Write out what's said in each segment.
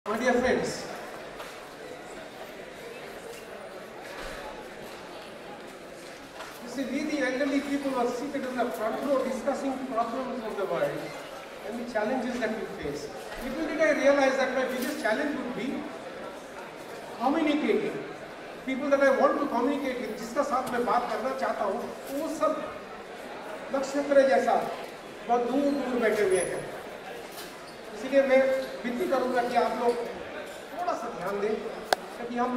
My dear friends, you see, we the elderly people are seated in the front row discussing problems of the world and the challenges that we face. Little did I realize that my biggest challenge would be communicating. People that I want to communicate with, जिसका साथ मैं बात करना चाहता हूँ, वो सब नक्षत्र जैसा बहुत दूर दूर बैठे हुए हैं। इसलिए मैं विनती करूँगा कि आप लोग थोड़ा सा ध्यान दें ताकि हम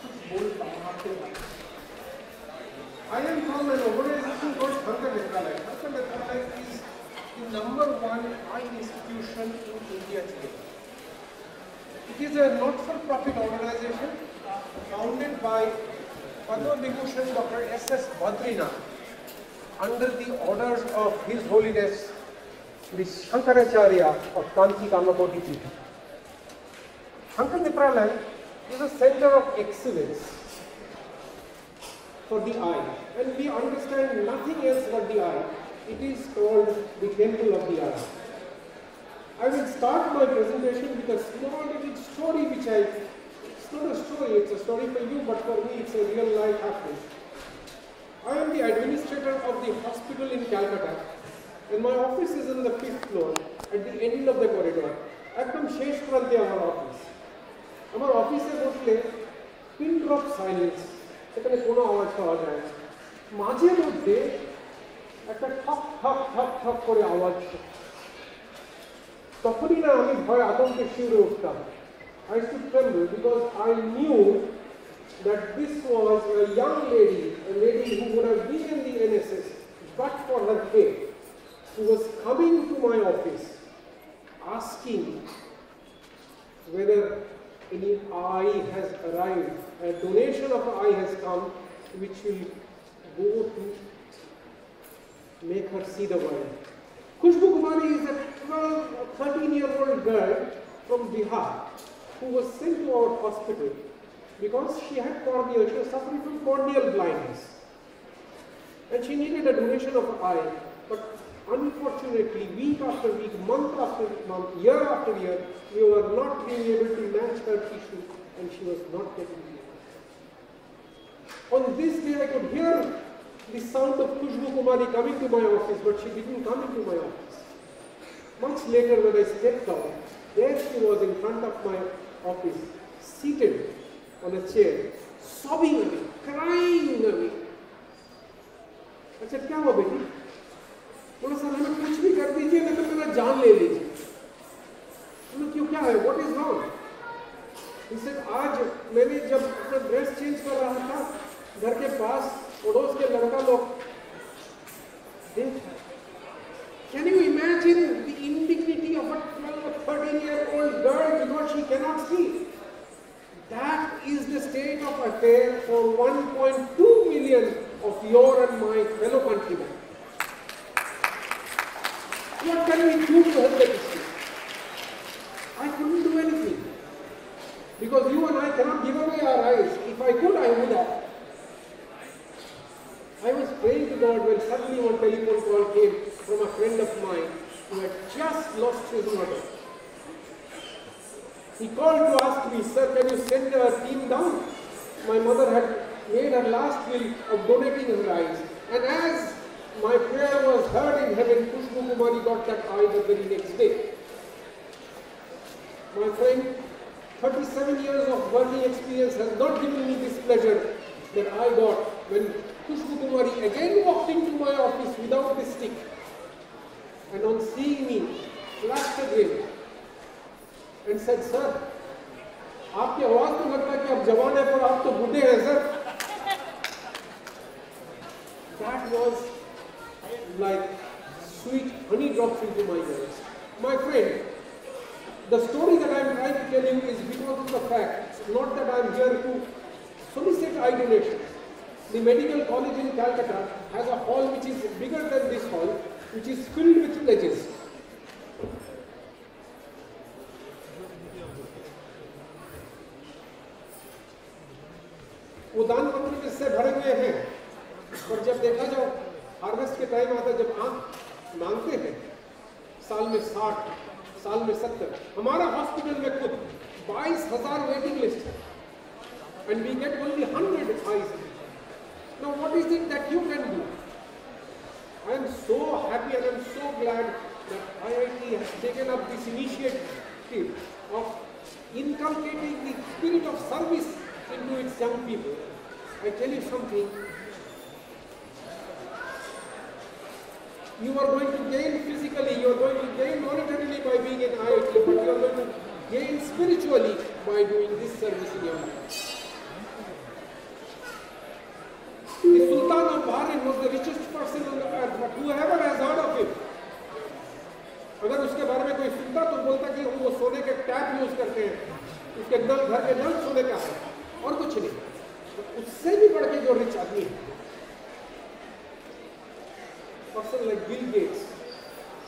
कुछ बोल पाएं आपके बारे में। I am from an organization called Netralaya. Netralaya is the #1 eye institution in India today. It is a not-for-profit organization founded by Padma Vibhushan Dr. S.S. Badrinath under the orders of His Holiness the Sankaracharya of Kanchi Kamakoti Pita. Netralaya is a center of excellence for the eye, and we understand nothing else but the eye. It is called the temple of the eye. I will start my presentation with a small little story which it's not a story, it's a story for you, but for me it's a real life happening. I am the administrator of the hospital in Calcutta, and my office is on the 5th floor at the end of the corridor. Ekdam shesh prante our office. Our office is mostly pin drop silence. এখানে কোনো আওয়াজ পাওয়া যায় না, মাঝে মধ্যে একটা ঠক ঠক ঠক ঠক করে আওয়াজ, তখনই না আমি ভয় আতঙ্কে শিউরে উঠতাম। I used to tremble because I knew that this was a young lady, a lady who would have been in the NSS but for her faith, who was coming to my office asking whether any eye has arrived, a donation of an eye has come which will go to make her see the world. Khushbu Kumari is a 13-year-old girl from Bihar who was sent to our hospital because she was suffering from corneal blindness and she needed a donation of an eye. But unfortunately, week after week, month after month, year after year, we were not being able to match her tissue and she was not getting it. On this day, I could hear the sound of Khushbu Kumari coming to my office, but she didn't come into my office. Much later, when I stepped out, there she was in front of my office, seated on a chair, sobbing at me, crying at me. I said, "Kya hua beti?" बोला, "sir हमें कुछ भी कर दीजिए, नहीं तो मेरा जान ले लीजिए।" बोला, "क्यों, क्या है? What is wrong?" He said, "आज मैंने जब अपना ड्रेस चेंज कर रहा था, घर के पास पड़ोस के लड़का लोग देखा। Can you imagine the indignity of a 12 or 13-year-old girl because she cannot see? That is the state of affairs for 1.2 million of your and my fellow countrymen. What can we do to help the issue? I couldn't do anything because you and I cannot give away our eyes. If I could, I would have. I was praying to God when suddenly one telephone call came from a friend of mine who had just lost his mother. He called to ask me, "Sir, can you send a team down? My mother had made her last will of donating her eyes." And as my prayer was heard in heaven, Khushbu Kumari got that eye the very next day. My friend, 37 years of working experience has not given me this pleasure that I got when Khushbu Kumari again walked into my office without the stick, and on seeing me, flashed again and said, "Sir, आपकी आवाज तो लगता है कि आप जवान हैं, पर आप तो बूढ़े हैं, sir." That was like sweet honey drops into my ears. My friend, the story that I am trying to tell you is because of the fact, not that I am here to solicit eye donations. The medical college in Calcutta has a hall which is bigger than this hall, which is filled with pledges. वो दान पत्र किससे भरे हुए हैं, पर जब देखा जाओ हार्वेस्ट के टाइम आता, जब आंख मांगते हैं, साल में 60 साल में 70। हमारा हॉस्पिटल में खुद 22,000 वेटिंग लिस्ट है, and we get only 100 eyes. Now what is it that you can do? I am so happy and I am so glad that IIT has taken up this initiative of inculcating the spirit of service into its young people. I tell you something, you are going to gain physically, you are going to gain monetarily by being in IIT, but you are going to gain spiritually by doing this service in your life. The Sultan of Bahrain was the richest person on the earth, but whoever has heard of him, अगर उसके बारे में कोई सुनता तो बोलता कि वो सोने के टैप यूज करते हैं, उसके नल, घर के नल सोने का है और कुछ नहीं। तो उससे भी बढ़ के जो रिच आदमी है, person like Bill Gates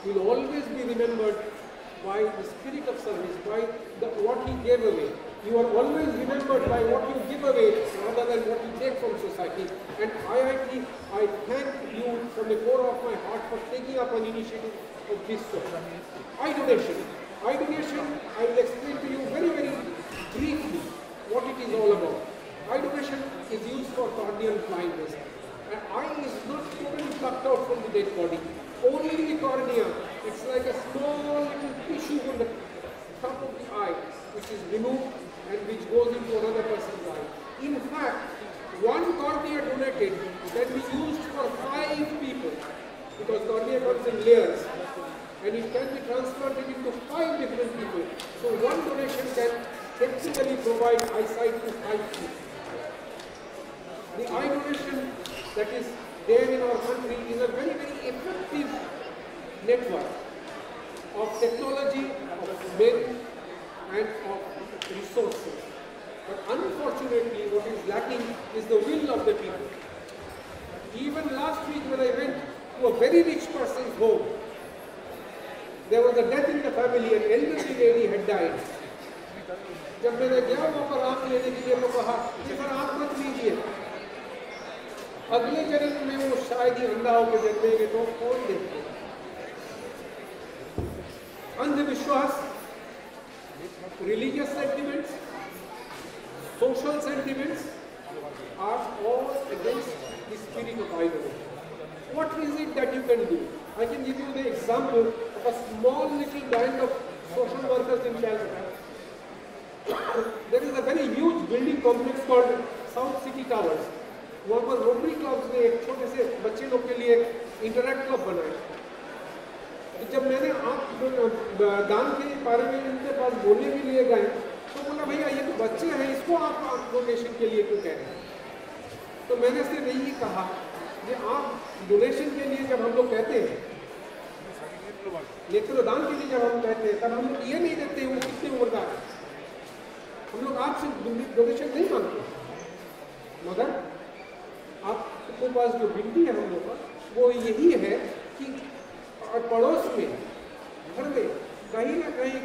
will always be remembered by the spirit of service, by what he gave away. You are always remembered by what you give away rather than what you take from society. And IIT, I thank you from the core of my heart for taking up an initiative of this sort. Eye donation. Eye donation, I will explain to you very, very briefly what it is all about. Eye donation is used for corneal blindness. An eye is not totally plucked out from the dead body. Only the cornea. It's like a small little tissue on the top of the eye, which is removed and which goes into another person's eye. In fact, one cornea donated can be used for 5 people, because cornea comes in layers, and it can be transplanted into 5 different people. So one donation can technically provide eyesight to 5 people. The eye donation that is there in our country is a very, very effective network of technology, of men, and of resources. But unfortunately, what is lacking is the will of the people. Even last week when I went to a very rich person's home, there was a death in the family, an elderly lady had died. जब मैंने गया वहाँ पर आँख लेने के लिए तो कहा कि सर आँख मत लीजिए, अगले जन्म में वो शायद ही अंधा होकर जन्मेंगे तो कौन देखते। अंधविश्वास, religious sentiments, social sentiments are all against the spirit of idol. What is it that you can do? I can give you the example of a small little band of social workers in Calcutta. There is a very huge building complex called South City Towers. वहाँ पर rotary clubs ने एक छोटे से बच्चे लोग के लिए इंटरैक्ट क्लब बनाए। जब मैंने आप दान के बारे में इनके पास बोलने के लिए गए तो बोला भैया ये तो बच्चे हैं, इसको आप डोनेशन के लिए क्यों कह रहे हैं? तो मैंने सिर्फ यही कहा कि आप डोनेशन के लिए जब हम लोग कहते हैं, नेत्रदान के लिए जब हम कहते हैं, तब हम लोग ये नहीं देखते वो कितनी उम्र का है। हम लोग आपसे डोनेशन नहीं मांगते, मगर आपके पास जो विनती है हम लोग का वो यही है कि पड़ोस में, घर में कहीं ना कहीं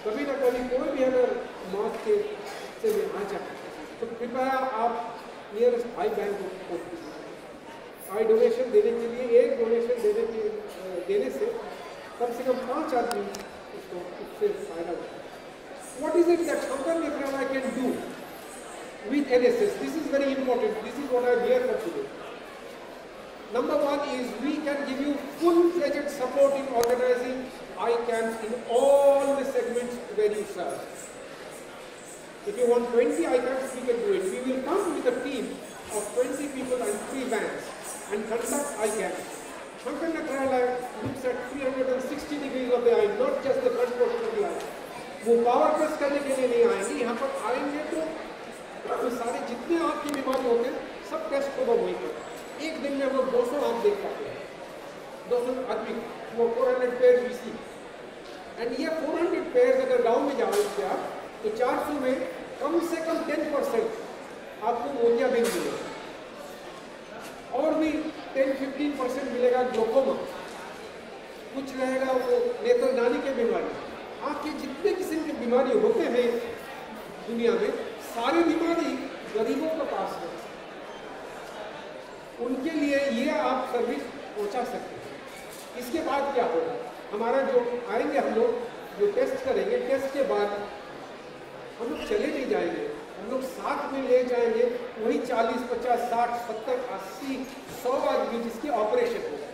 कभी ना कभी कोई भी अगर मौत के से में आ जाए तो कृपया आप नियरेस्ट आई बैंक को आई डोनेशन देने के लिए, एक डोनेशन देने से कम 5 आदमी उससे फायदा होता है। What is it that Sankara Netralaya can do with NSS? This is very important. This is what I am here for today. Number one is we can give you full-fledged support in organizing eye camps in all the segments where you serve. If you want 20 eye camps, we can do it. We will come with a team of 20 people and 3 vans and conduct eye camps. Sankara Netralaya looks at 360 degrees of the eye, not just the front portion of the eye. वो power press करने के लिए नहीं आएंगे, यहाँ पर आएंगे तो सारे जितने आपकी बीमारी होते हैं सब टेस्ट होगा वहीं पर। एक दिन में वो 200 आप देख पाते हैं, 200 आदमी, वो 400 पेयर वीसी, एंड ये 400 पेयर अगर गांव में जाओगे आप तो 400 में कम से कम 10% आपको मोतियाबिंद मिलेगा, और भी 10-15% मिलेगा ग्लोकोमा, कुछ रहेगा वो नेत्रदानी के बीमारी। आपके जितने किस्म की बीमारी होते हैं दुनिया में, सारी बीमारी गरीबों के पास है, उनके लिए ये आप सर्विस पहुंचा सकते हैं। इसके बाद क्या होगा, हमारा जो आएंगे हम लोग जो टेस्ट करेंगे, टेस्ट के बाद हम लोग चले नहीं जाएंगे, हम लोग साथ में ले जाएंगे वही 40, 50, 60, 70, 80, 100 आदमी जिसकी ऑपरेशन होगा,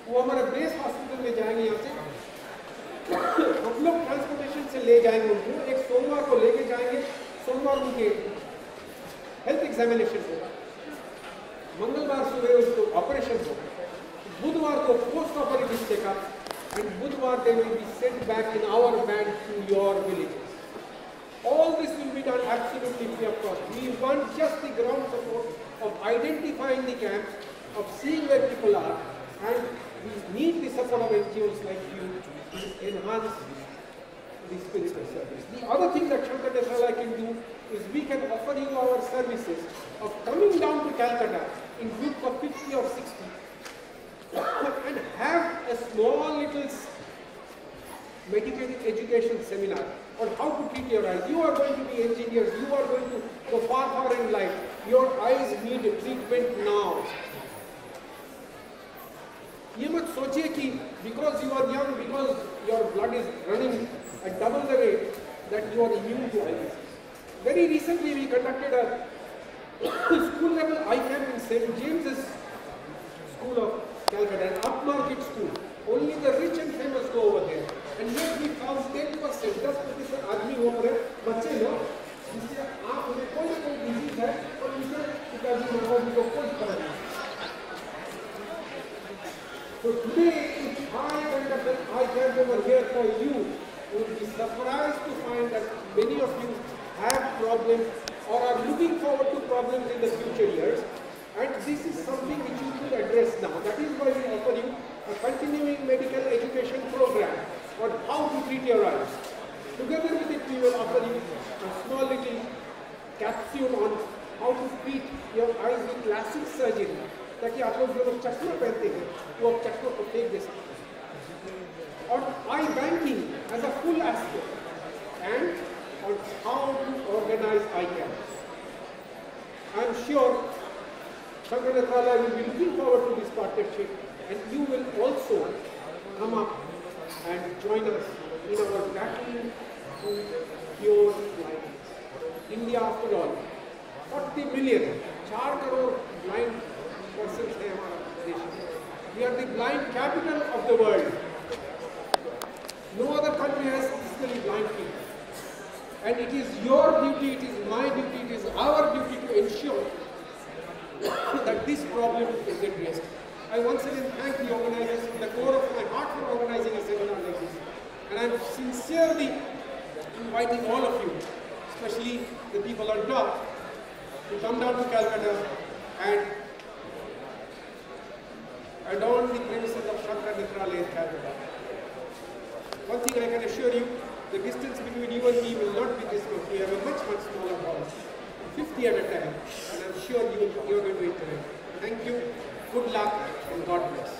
वो हमारे बेस हॉस्पिटल में जाएंगे। यहाँ से हम लोग ट्रांसपोर्टेशन से ले जाएंगे उनको, एक सोमवार को लेके जाएंगे, सोमवार उनके हेल्थ एग्जामिनेशन होगा, मंगलवार सुबह उसको ऑपरेशन होगा, बुधवार को post operative checkup, and Budvar they will be sent back in our van to your villages. All this will be done absolutely free of cost. We want just the ground support of identifying the camps, of seeing where people are, and we need the support of NGOs like you to enhance the spiritual service. The other thing that Sankara Netralaya can do is we can offer you our services of coming down to Calcutta in groups of 50 or 60 and have a small little medical education seminar on how to treat your eyes. You are going to be engineers, you are going to go far in life. Your eyes need treatment now. ये मत सोचिए कि because you are young, because your blood is running at double the rate, that you are immune to eye disease. Very recently we conducted a school level eye camp in St. James's School of Calcutta, an upmarket school. Only the rich and famous go over there. And yet we found 10%, 10% आदमी हो रहे बच्चे लोग जिससे आँख में कोई ना कोई डिजीज है और उनसे पिताजी माताजी को कोई फर्क नहीं। So today, if I conduct an eye camp over here for you, you will be surprised to find that many of you have problems or are looking forward to problems in the future years. And this is something which you should address now. That is why we offer you a continuing medical education program on how to treat your eyes. Together with it, we will offer you a small little capsule on how to treat your eyes with classic surgery. ताकि आप लोग जो लोग चश्मा पहनते हैं, वो अब चश्मा को फेंक दे सकते हैं। और eye banking as a full aspect, and on how to organize eye camps. I am sure Sankara Netralaya will be looking forward to this partnership, and you will also come up and join us in our battle to cure blindness. India, after all, 40 million, 4 crore blind persons है हमारा देश. We are the blind capital of the world. No other country has physically blind people. And it is your duty, it is my duty, it is our duty to ensure that this problem is addressed. I once again thank the organizers from the core of my heart for organizing a seminar like this. And I am sincerely inviting all of you, especially the people on top, to come down to Calcutta and adorn the premises of Sankara Netralaya in Calcutta. One thing I can assure you, the distance between you and me will not be this much. We have a much smaller hall, 50 at a time, and I'm sure you're going to enjoy it. Thank you, good luck, and God bless.